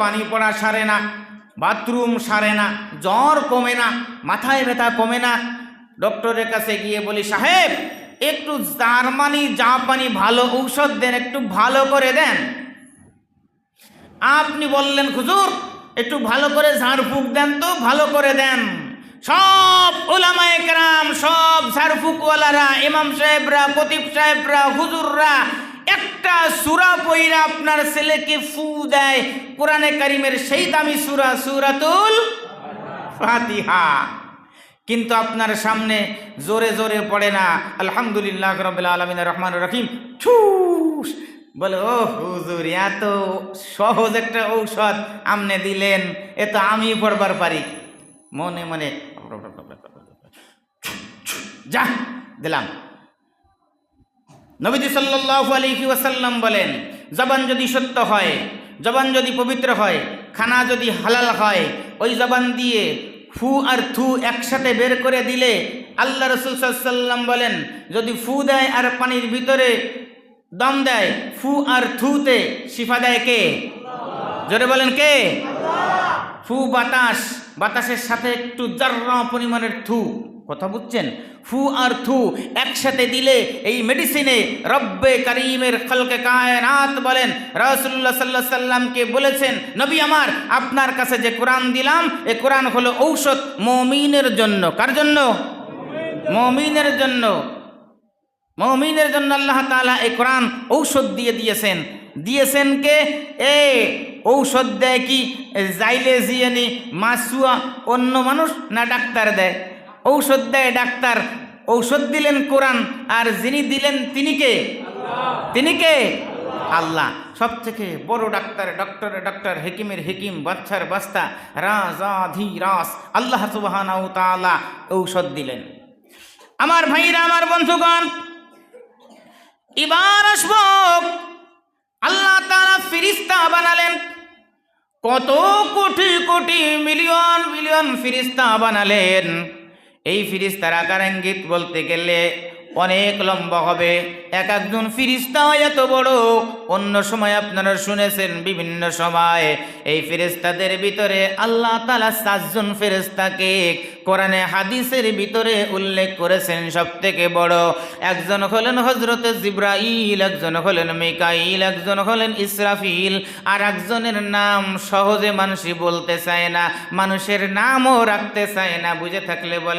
পানি পড়া সারে না, বাথরুম সারে না, জ্বর কমে না, মাথায় ব্যথা কমে না। ডক্টরের কাছে গিয়ে বলি, সাহেব একটু জাপানি ভালো ঔষধ দেন, একটু ভালো করে দেন। আপনি বললেন, হুজুর একটু ভালো করে ঝাড়ফুঁক দেন তো, ভালো করে দেন। সব উলামায়ে কেরাম, সব ঝাড়ফুঁকওয়ালারা, ইমাম সাহেবরা, খতিব সাহেবরা, হুজুররা একটা সূরা পড়া আপনার ছেলেকে ফু দেয়, কোরআনে কারিমের সেই দামি সূরা, সূরাতুল ফাতিহা। কিন্তু আপনার সামনে জোরে জোরে পড়ে না আলহামদুলিল্লাহ রাব্বিল আলামিন রহমানির রহিম, ঠুস বলে, ও হুজুর এত সহজ একটা ঔষধ আমনে দিলেন, এ তো আমি পড়বার পারি। মনে মনে যা দিলাম। নবীজি সাল্লাল্লাহু আলাইহি ওয়াসাল্লাম বলেন, জবান যদি সত্য হয়, জবান যদি পবিত্র হয়, খানা যদি হালাল হয়, ওই জবান দিয়ে ফু আর থু একসাথে বের করে দিলে আল্লাহ রাসূল সাল্লাল্লাহু আলাইহি ওয়াসাল্লাম বলেন, যদি ফু দেয় আর পানির ভিতরে দম দেয়, ফু আর থুতে শিফা দেয় কে? জোরে বলেন কে? ফু বাতাস, বাতাসের সাথে একটু জাররা পরিমাণের থু, কথা বুঝছেন? ফু আর থু একসাথে দিলে এই মেডিসিনে রব্বে কারিমের খলকে কায়নাত বলেন, রাসূলুল্লাহ সাল্লাল্লাহু আলাইহি সাল্লামকে বলেছেন, নবী আমার আপনার কাছে যে কোরআন দিলাম, এই কোরআন হলো ঔষধ মুমিনের জন্য। কার জন্য? মুমিনের জন্য। মুমিনের জন্য আল্লাহ তাআলা এই কোরআন ঔষধ দিয়েছেন। দিয়েছেন কে? ঔষধ দেয় কি জাইলে জিয়ানি মাসুয়া অন্য মানুষ, না ডাক্তার দেয়? ঔষধ দেয় ডাক্তার। ঔষধ দিলেন কোরআন, আর যিনি দিলেন তিনি কে? তিনি কে? আল্লাহ। সব থেকে বড় ডাক্তার, ডক্টরের ডক্টর, হেকিমের হেকিম, বাচ্চার বাস্তা, রাজাধিরাজ আল্লাহ সুবহানাহু ওয়া তাআলা ঔষধ দিলেন। আমার ভাইরা, আমার বন্ধুগণ, এবার আসব, আল্লাহ তাআলা ফেরেশতা বানালেন। কত কোটি কোটি মিলিয়ন মিলিয়ন ফেরেশতা বানালেন। এই ফেরেশতার আকার ইঙ্গিত বলতে গেলে অনেক লম্বা হবে। এক একজন ফেরেশতা এত বড়। অন্য সময় আপনারা শুনেছেন, বিভিন্ন সময় এই ফেরেশতাদের ভিতরে আল্লাহ তাআলা 7 জন ফেরেশতাকে কোরআনে হাদিসের ভিতরে উল্লেখ করেছেন সব থেকে বড়। একজন হলেন হযরতে জিবরাইল, একজন হলেন মিকাইল, একজন হলেন ইসরাফিল, আর একজনের নাম সহজে মানুষই বলতে চায় না, মানুষের নামও রাখতে চায় না। বুঝে থাকলে বলে।